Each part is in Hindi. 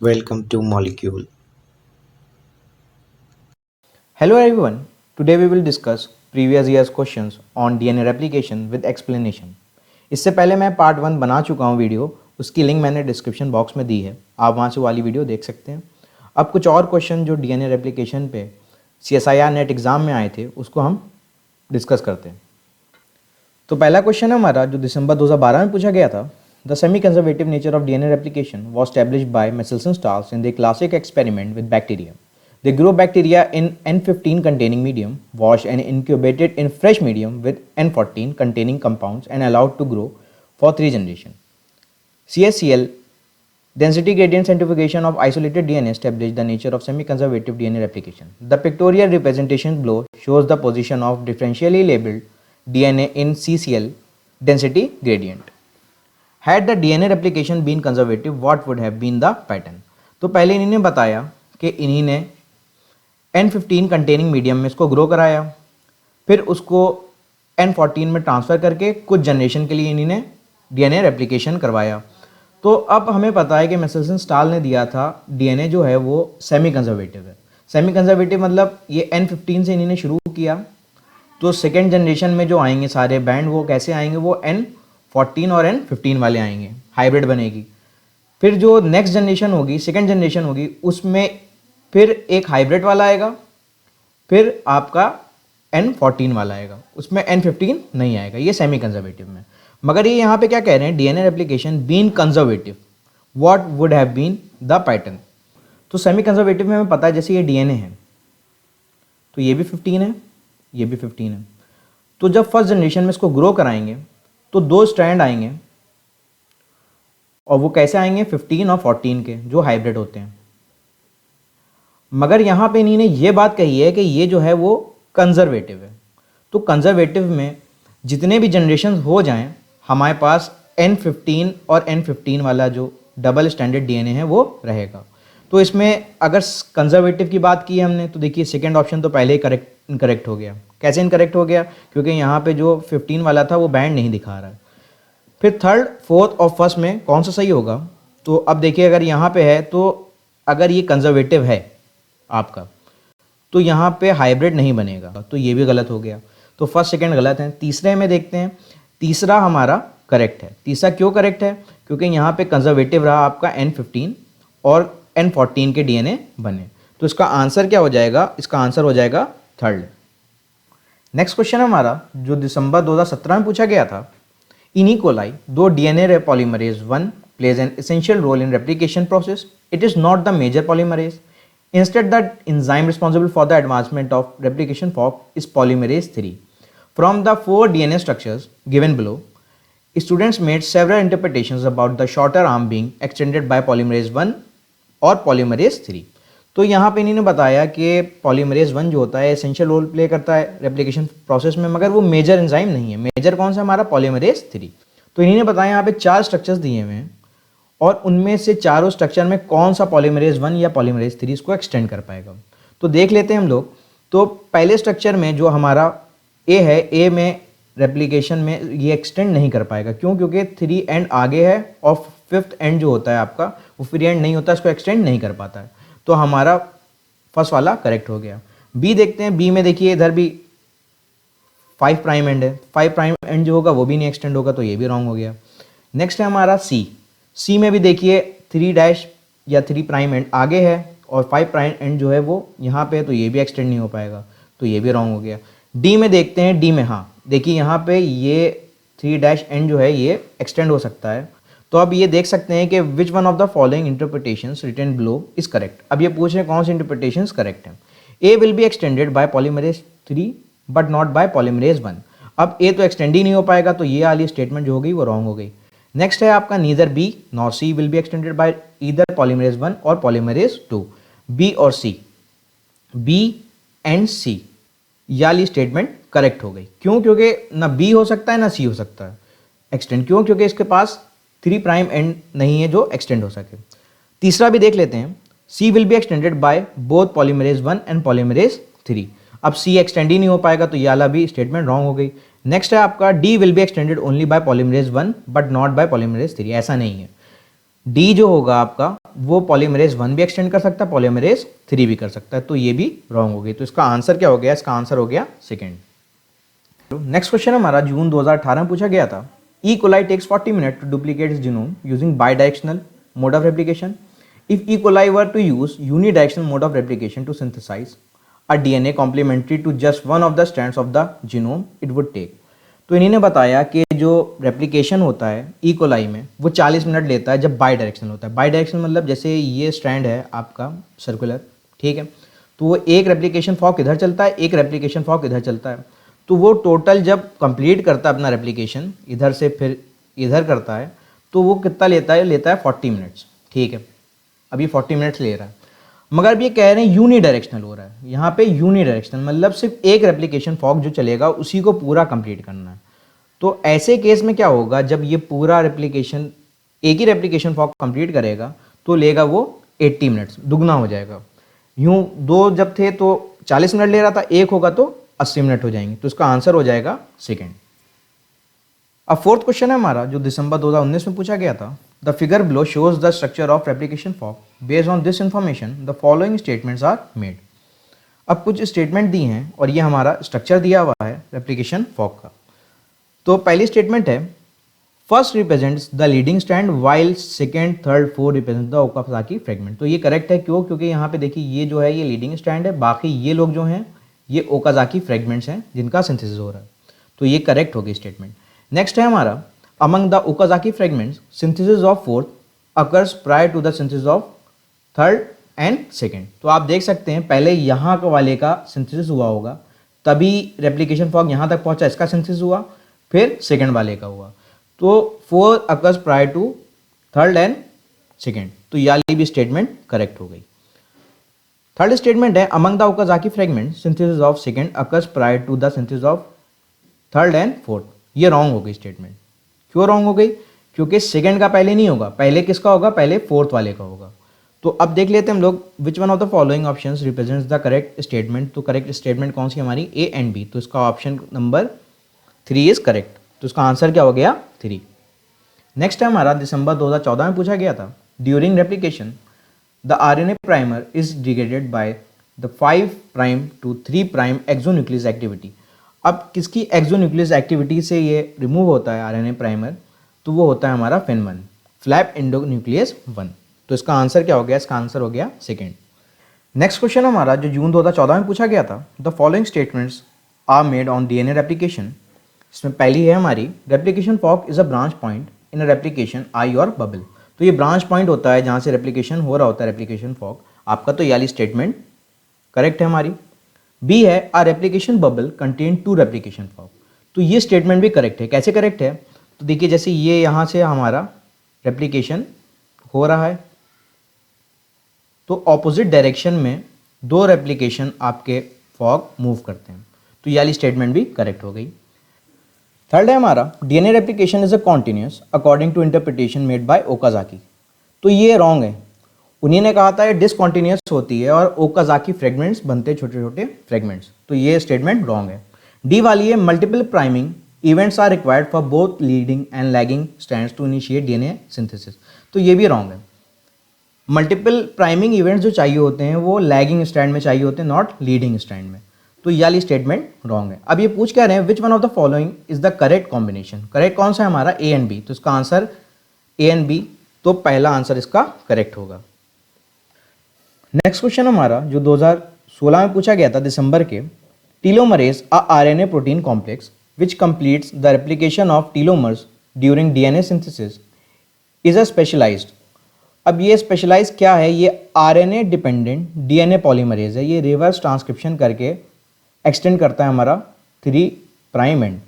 Welcome to Molecule. Hello everyone. Today we will discuss previous year's questions on DNA replication with explanation. इससे पहले मैं पार्ट 1 बना चुका हूँ वीडियो, उसकी लिंक मैंने डिस्क्रिप्शन बॉक्स में दी है, आप वहाँ से वाली वीडियो देख सकते हैं। अब कुछ और क्वेश्चन जो DNA रेप्लिकेशन पे CSIR नेट एग्ज़ाम में आए थे उसको हम डिस्कस करते हैं। तो पहला क्वेश्चन है हमारा जो दिसंबर 2012 में पूछा गया था। The semi conservative nature of DNA replication was established by Michelson Stars in the classic experiment with bacteria. They grow bacteria in N15 containing medium, washed and incubated in fresh medium with N14 containing compounds and allowed to grow for 3 generations. CSCL density gradient centrifugation of isolated DNA established the nature of semi-conservative DNA replication. The pictorial representation below shows the position of differentially labeled DNA in CCL density gradient. Had the DNA replication been conservative, what would have been the pattern? तो पहले इन्होंने बताया कि इन्होंने N15 कंटेनिंग मीडियम में इसको ग्रो कराया, फिर उसको N14 में ट्रांसफ़र करके कुछ जनरेशन के लिए इन्होंने DNA रेप्लिकेशन करवाया। तो अब हमें पता है कि मिचेल्सन स्टार ने दिया था DNA जो है वो सेमी कंजर्वेटिव है। सेमी कंजर्वेटिव मतलब ये N15 से इन्होंने शुरू किया, तो सेकेंड जनरेशन में जो आएंगे सारे बैंड वो कैसे आएंगे, वो N14 और N15 वाले आएंगे, हाइब्रिड बनेगी। फिर जो नेक्स्ट जनरेशन होगी, सेकेंड जनरेशन होगी, उसमें फिर एक हाइब्रिड वाला आएगा, फिर आपका N14 वाला आएगा, उसमें N15 नहीं आएगा, ये सेमी कंजर्वेटिव में। मगर ये यहाँ पे क्या कह रहे हैं, DNA replication been conservative what would have been the pattern. तो सेमी कंजर्वेटिव में हमें पता है जैसे ये DNA है तो ये भी 15 है, ये भी 15 है। तो जब फर्स्ट जनरेशन में इसको ग्रो कराएंगे तो 2 स्ट्रैंड आएंगे, और वो कैसे आएंगे, 15 और 14 के, जो हाइब्रिड होते हैं। मगर यहाँ पे इन्होंने ये बात कही है कि ये जो है वो कंजर्वेटिव है। तो कंजर्वेटिव में जितने भी जनरेशन हो जाएं, हमारे पास N15 और N15 वाला जो डबल स्टैंडर्ड DNA है वो रहेगा। तो इसमें अगर कंजर्वेटिव की बात की है हमने, तो देखिए सेकेंड ऑप्शन तो पहले ही इनकरेक्ट हो गया। कैसे इनकरेक्ट हो गया, क्योंकि यहाँ पे जो 15 वाला था वो बैंड नहीं दिखा रहा है। फिर थर्ड, फोर्थ और फर्स्ट में कौन सा सही होगा, तो अब देखिए अगर यहाँ पे है, तो अगर ये कंजर्वेटिव है आपका, तो यहाँ पे हाइब्रिड नहीं बनेगा, तो ये भी गलत हो गया। तो फर्स्ट सेकंड गलत है। तीसरे में देखते हैं, तीसरा हमारा करेक्ट है। तीसरा क्यों करेक्ट है, क्योंकि यहाँ पे कंजर्वेटिव रहा आपका N15 और N14 के DNA बने। तो इसका आंसर क्या हो जाएगा, इसका आंसर हो जाएगा थर्ड। नेक्स्ट क्वेश्चन हमारा जो दिसंबर 2017 में पूछा गया था। In E. coli, though DNA polymerase 1 plays an essential role in replication process, it is not the major polymerase. Instead, the enzyme responsible for the advancement of replication fork is polymerase 3. From the 4 DNA structures given below, students made several interpretations about the shorter arm being extended by polymerase 1 और polymerase 3. तो यहाँ पे इन्होंने बताया कि पॉलीमरेज 1 जो होता है एसेंशियल रोल प्ले करता है रेप्लिकेशन प्रोसेस में, मगर वो मेजर एंजाइम नहीं है। मेजर कौन सा, हमारा पॉलीमरेज 3। तो इन्होंने बताया यहाँ पे 4 स्ट्रक्चर्स दिए हुए हैं, और उनमें से चारों स्ट्रक्चर में कौन सा पॉलीमरेज 1 या पॉलीमरेज 3 इसको एक्सटेंड कर पाएगा। तो देख लेते हैं हम लोग। तो पहले स्ट्रक्चर में जो हमारा ए है, ए में रेप्लिकेशन में ये एक्सटेंड नहीं कर पाएगा। क्यों, क्योंकि 3 एंड आगे है और 5th एंड जो होता है आपका वो फ्री एंड नहीं होता, इसको एक्सटेंड नहीं कर पाता है। तो हमारा फर्स्ट वाला करेक्ट हो गया। बी देखते हैं। बी में देखिए इधर भी 5 प्राइम एंड है, 5 प्राइम एंड जो होगा वो भी नहीं एक्सटेंड होगा, तो ये भी रॉन्ग हो गया। नेक्स्ट है हमारा सी। सी में भी देखिए 3 डैश या 3 प्राइम एंड आगे है और 5 प्राइम एंड जो है वो यहाँ पे है, तो ये भी एक्सटेंड नहीं हो पाएगा, तो ये भी रॉन्ग हो गया। डी में देखते हैं। डी में हाँ देखिए यहाँ पे ये 3 डैश एंड जो है ये एक्सटेंड हो सकता है। तो अब ये देख सकते हैं कि which one of the following interpretations written below is correct. अब ये पूछ रहे हैं कौन सी इंटरप्रिटेशंस करेक्ट हैं। A will be extended by polymerase 3 but not by polymerase 1। अब ए तो एक्सटेंड ही नहीं हो पाएगा, तो ये वाली स्टेटमेंट जो हो गई वो रॉन्ग हो गई। नेक्स्ट है आपका neither B nor C will be extended by either polymerase 1 और पॉलीमरेज 2। बी और सी, बी एंड सी, ये वाली स्टेटमेंट करेक्ट हो गई। क्यों, क्योंकि ना बी हो सकता है ना सी हो सकता है एक्सटेंड। क्यों, क्योंकि इसके पास 3 प्राइम एंड नहीं है जो एक्सटेंड हो सके। तीसरा भी देख लेते हैं। C will be extended by both polymerase 1 and polymerase 3। अब सी एक्सटेंड ही नहीं हो पाएगा, तो ये वाला भी स्टेटमेंट रॉन्ग हो गई। नेक्स्ट है आपका D will be extended only by polymerase 1 but not by polymerase 3। ऐसा नहीं है, डी जो होगा आपका वो पॉलीमरेज 1 भी एक्सटेंड कर सकता है, पॉलीमरेज 3 भी कर सकता है, तो ये भी रॉन्ग हो गई। तो इसका आंसर क्या हो गया? इसका आंसर हो गया सेकेंड। नेक्स्ट क्वेश्चन हमारा जून 2018 में पूछा गया था। E coli takes 40 minute to duplicate its genome using bidirectional mode of replication. If E coli were to use unidirectional mode of replication to synthesize a DNA complementary to just one of the strands of the genome it would take. तो इन्हीं ने बताया कि जो रेप्लिकेशन होता है ई कोलाई में वो 40 मिनट लेता है जब बाई डायरेक्शनल होता है। बाई डायरेक्शनल मतलब जैसे ये स्ट्रैंड है आपका सर्कुलर, ठीक है, तो वो एक रेप्लिकेशन फॉर्क इधर चलता है, एक रेप्लिकेशन फॉर्क इधर चलता है, तो वो टोटल जब कंप्लीट करता है अपना रेप्लिकेशन इधर से फिर इधर करता है तो वो कितना लेता है? लेता है 40 मिनट्स, ठीक है। अभी 40 मिनट्स ले रहा है, मगर अब ये कह रहे हैं यूनी डायरेक्शनल हो रहा है। यहाँ पे यूनी डायरेक्शनल मतलब सिर्फ एक रेप्लिकेशन फॉर्क जो चलेगा उसी को पूरा कंप्लीट करना है। तो ऐसे केस में क्या होगा? जब ये पूरा रेप्लिकेशन एक ही रेप्लिकेशन फॉर्क कंप्लीट करेगा तो लेगा वो 80 मिनट्स, दुगना हो जाएगा। यूं दो जब थे तो 40 मिनट ले रहा था, एक होगा तो 80 मिनट हो जाएंगे, तो इसका आंसर हो जाएगा सेकेंड। अब फोर्थ क्वेश्चन है हमारा जो दिसंबर 2019 में पूछा गया था। The figure below shows the structure of replication fork. Based on this information the following statements are made. अब कुछ स्टेटमेंट दी हैं और ये हमारा स्ट्रक्चर दिया हुआ है रेप्लिकेशन फॉर्क का। तो पहली स्टेटमेंट है first represents the leading strand while second third fourth represent the Okazaki fragment. तो ये करेक्ट है, क्यों? क्योंकि यहाँ पे देखिए ये जो है ये लीडिंग स्ट्रैंड है, बाकी ये लोग जो हैं ये ओकाजाकी फ्रेगमेंट्स हैं जिनका सिंथेसिस हो रहा है, तो ये करेक्ट होगी स्टेटमेंट। नेक्स्ट है हमारा among the Okazaki fragments synthesis of fourth occurs prior to the synthesis of third and second. तो आप देख सकते हैं पहले यहाँ वाले का सिंथेसिस हुआ होगा, तभी रेप्लिकेशन फॉर्क यहाँ तक पहुँचा, इसका सिंथेसिस हुआ, फिर सेकेंड वाले का हुआ। तो 4 occurs prior to third and second, तो ये भी स्टेटमेंट करेक्ट हो गई। थर्ड स्टेटमेंट है among the Okazaki fragment synthesis of second occurs prior to the synthesis of third and fourth. ये रॉन्ग हो गई स्टेटमेंट। क्यों रॉन्ग हो गई? क्योंकि सेकेंड का पहले नहीं होगा, पहले किसका होगा? पहले फोर्थ वाले का होगा। तो अब देख लेते हैं हम लोग which one of the following options represents the correct statement. तो करेक्ट स्टेटमेंट कौन सी हमारी? A and B. तो इसका ऑप्शन नंबर 3 इज करेक्ट। तो इसका आंसर क्या हो गया? 3। नेक्स्ट है हमारा दिसंबर 2014 में पूछा गया था। During replication the RNA primer is degraded by the 5' to 3' exonuclease activity. अब किसकी एक्सोन्यूक्लियस एक्टिविटी से ये रिमूव होता है आरएनए प्राइमर? तो वो होता है हमारा FIN1 फ्लैप एंडोन्यूक्लियस 1। तो इसका आंसर क्या हो गया? इसका आंसर हो गया सेकेंड। नेक्स्ट क्वेश्चन हमारा जो जून 2014 में पूछा गया था। The following statements are made on DNA replication. इसमें पहली है हमारी replication fork is a branch point in a replication eye or bubble. तो ये ब्रांच पॉइंट होता है जहाँ से रेप्लिकेशन हो रहा होता है, रेप्लिकेशन फॉर्क आपका। तो ये वाली स्टेटमेंट करेक्ट है हमारी। बी है a replication bubble contain 2 replication fork. तो ये स्टेटमेंट भी करेक्ट है। कैसे करेक्ट है? तो देखिए जैसे ये यहाँ से हमारा रेप्लिकेशन हो रहा है तो ऑपोजिट डायरेक्शन में 2 रेप्लिकेशन आपके फॉर्क मूव करते हैं, तो ये वाली स्टेटमेंट भी करेक्ट हो गई। थर्ड है हमारा DNA replication is a continuous according to interpretation made by Okazaki. तो ये रॉन्ग है। उन्हीं ने कहा था ये डिसकॉन्टिन्यूस होती है और ओकाजाकी फ्रेगमेंट्स बनते छोटे छोटे फ्रेगमेंट्स, तो ये स्टेटमेंट रॉन्ग है। डी वाली है multiple priming events are required for both leading and lagging strands to initiate DNA synthesis. तो ये भी रॉन्ग है। मल्टीपल प्राइमिंग इवेंट्स जो चाहिए होते हैं वो लैगिंग स्ट्रैंड में चाहिए होते हैं, नॉट लीडिंग स्ट्रैंड में। तो ये वाली स्टेटमेंट रॉन्ग है। अब ये पूछ क्या रहे हैं which one of the following is the correct combination. Correct कौन सा है हमारा? A and B. तो इसका आंसर ए एंड बी, तो पहला आंसर इसका करेक्ट होगा। नेक्स्ट क्वेश्चन हमारा जो 2016 में पूछा गया था दिसंबर के। Telomerase a RNA protein complex which completes the replication of telomeres during DNA synthesis is a specialized. अब ये स्पेशलाइज क्या है? ये आरएनए डिपेंडेंट डीएनए पॉलीमरेज है। ये रिवर्स ट्रांसक्रिप्शन करके एक्सटेंड करता है हमारा 3' एंड।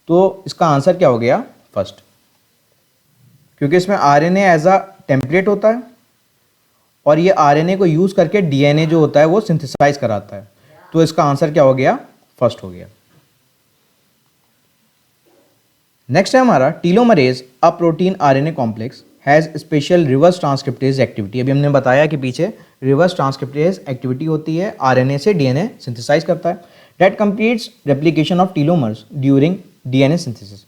तो इसका आंसर क्या हो गया? फर्स्ट, क्योंकि इसमें आरएनए एज अ टेम्पलेट होता है और ये आरएनए को यूज करके डीएनए जो होता है वो सिंथेसाइज कराता है। तो इसका आंसर क्या हो गया? फर्स्ट हो गया। नेक्स्ट है हमारा telomerase a protein RNA complex has special reverse transcriptase activity. अभी हमने बताया कि पीछे रिवर्स ट्रांसक्रिप्टेज एक्टिविटी होती है, आरएनए से डीएनए सिंथेसाइज करता है। That completes replication of telomeres during DNA synthesis.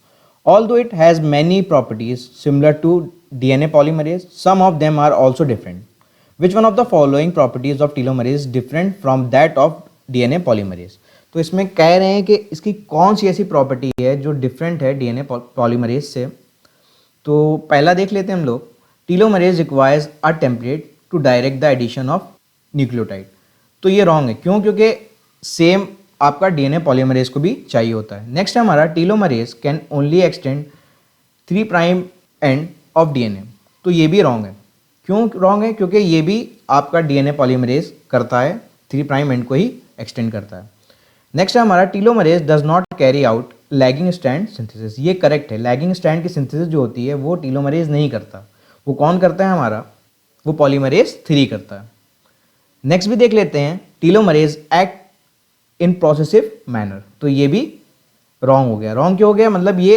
Although it has many properties similar to DNA polymerase, some of them are also different. Which one of the following properties of telomerase is different from that of DNA polymerase? तो इसमें कह रहे हैं कि इसकी कौन सी ऐसी प्रॉपर्टी है जो डिफरेंट है डीएनए पॉलीमरेज से। तो पहला देख लेते हैं हम लोग, telomerase requires a template to direct the addition of nucleotide. तो ये रॉन्ग है, क्यों? क्योंकि सेम आपका डीएनए पॉलीमरेज को भी चाहिए होता है। नेक्स्ट है हमारा, telomerase can only extend 3 prime end of DNA. तो ये भी रॉन्ग है। क्यों रॉन्ग है? क्योंकि ये भी आपका डीएनए पॉलीमरेज करता है, 3 प्राइम एंड को ही एक्सटेंड करता है। नेक्स्ट है हमारा, telomerase does not carry out lagging strand synthesis. ये करेक्ट है, लैगिंग स्ट्रैंड की सिंथेसिस जो होती है वो टीलोमरेज नहीं करता। वो कौन करता है हमारा? वो पॉलीमरेज 3 करता है। नेक्स्ट भी देख लेते हैं, telomerase act in progressive manner. तो ये भी रॉन्ग हो गया। रॉन्ग क्यों हो गया? मतलब ये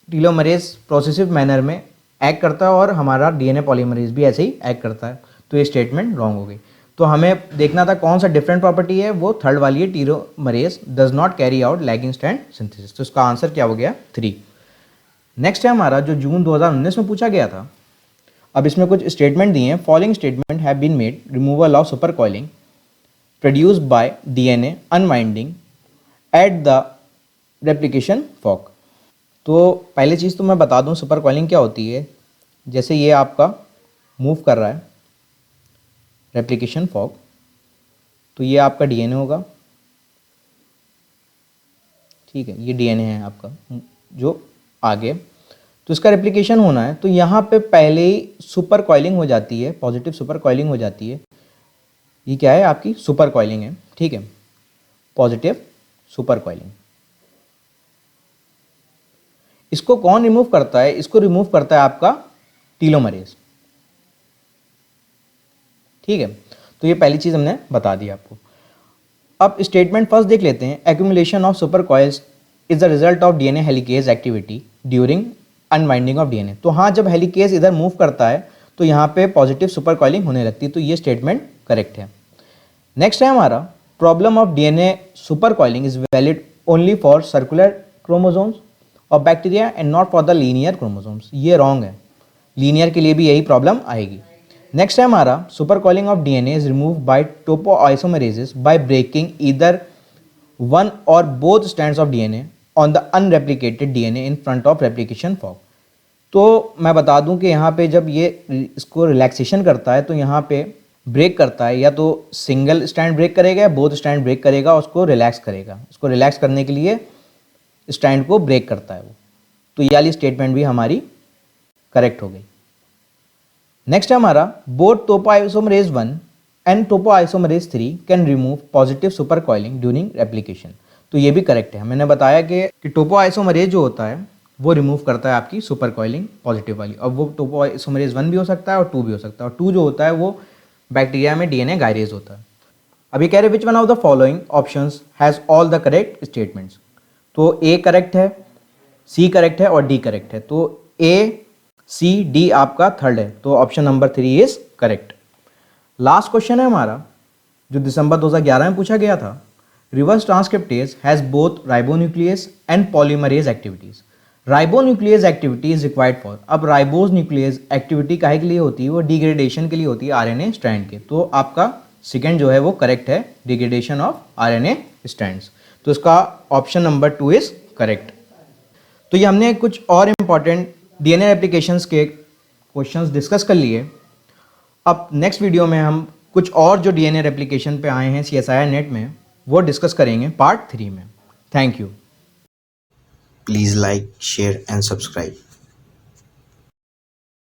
टीलोमरेज प्रोसेसिव मैनर में एक्ट करता है और हमारा डीएनए पॉलीमरेज भी ऐसे ही एक्ट करता है। तो ये स्टेटमेंट रॉन्ग हो गई। तो हमें देखना था कौन सा डिफरेंट प्रॉपर्टी है, वो थर्ड वाली है, telomerase does not carry out lagging strand synthesis. तो इसका आंसर क्या हो गया? 3। नेक्स्ट है हमारा, जो जून 2019 में पूछा गया था। अब इसमें कुछ स्टेटमेंट दिए हैं। Following statement have been made, removal of super coiling produced by DNA unwinding at the replication fork। तो पहले चीज़ तो मैं बता दूं सुपर कॉइलिंग क्या होती है। जैसे ये आपका मूव कर रहा है रेप्लिकेशन फॉर्क, तो ये आपका डीएनए होगा, ठीक है, ये डीएनए है आपका जो आगे, तो इसका रेप्लिकेशन होना है। तो यहाँ पे पहले ही सुपर कॉइलिंग हो जाती है, पॉजिटिव सुपर कॉइलिंग हो जाती है। ये क्या है? आपकी सुपर कॉइलिंग है, ठीक है, पॉजिटिव सुपर कॉइलिंग। इसको कौन रिमूव करता है? इसको रिमूव करता है आपका टीलोमरेज, ठीक है। तो ये पहली चीज हमने बता दी आपको। अब स्टेटमेंट फर्स्ट देख लेते हैं। Accumulation of super coils is the result of DNA helicase activity during unwinding of DNA. तो हाँ, जब हेलिकेज इधर मूव करता है तो यहाँ पे पॉजिटिव सुपर कॉइलिंग होने लगती है। तो ये स्टेटमेंट करेक्ट है। नेक्स्ट है हमारा, problem of DNA super coiling is valid only for circular chromosomes or bacteria and not for the linear chromosomes. ये रॉन्ग है, लीनियर के लिए भी यही प्रॉब्लम आएगी। नेक्स्ट है हमारा, super coiling of DNA is remove by topoisomerases by breaking either one or both strands of DNA on the unreplicated DNA in front of replication fork. तो मैं बता दूं कि यहाँ पे जब ये इसको रिलैक्सेशन करता है तो यहाँ पे ब्रेक करता है, या तो सिंगल स्टैंड ब्रेक करेगा या बोथ स्टैंड ब्रेक करेगा, उसको रिलैक्स करेगा। उसको रिलैक्स करने के लिए स्टैंड को ब्रेक करता है वो। तो ये वाली स्टेटमेंट भी हमारी करेक्ट हो गई। नेक्स्ट है हमारा, both topoisomerase 1 and topoisomerase 3 can remove positive super coiling during replication. तो ये भी करेक्ट है। मैंने बताया कि टोपोआइसोमरेज जो होता है वो रिमूव करता है आपकी सुपर कॉइलिंग पॉजिटिव वाली। अब वो टोपोआइसोमरेज 1 भी हो सकता है और 2 भी हो सकता है। और 2 जो होता है वो बैक्टीरिया में डीएनए गायरेज होता है। अभी कह रहे विच one of the following options has all the correct statements. तो ए करेक्ट है, सी करेक्ट है और डी करेक्ट है। तो ए सी डी आपका थर्ड है, तो option number 3 is correct. Last question है हमारा, जो दिसंबर 2011 में पूछा गया था। Reverse transcriptase has both ribonuclease and polymerase activities. Ribonuclease activity is required for. अब राइबोज न्यूक्लियस एक्टिविटी काहे के लिए होती है? वो डिग्रेडेशन के लिए होती है आरएनए स्ट्रैंड के। तो आपका सेकेंड जो है वो करेक्ट है, डिग्रेडेशन ऑफ आरएनए स्ट्रैंड्स। तो इसका ऑप्शन नंबर 2 इज करेक्ट। तो ये हमने कुछ और इंपॉर्टेंट डीएनए एप्लीकेशंस के क्वेश्चंस डिस्कस कर लिए। अब नेक्स्ट वीडियो में हम कुछ और जो डीएनए एप्लीकेशन पे आए हैं CSIR नेट में वो डिस्कस करेंगे पार्ट 3 में। Thank you. Please like, share and subscribe.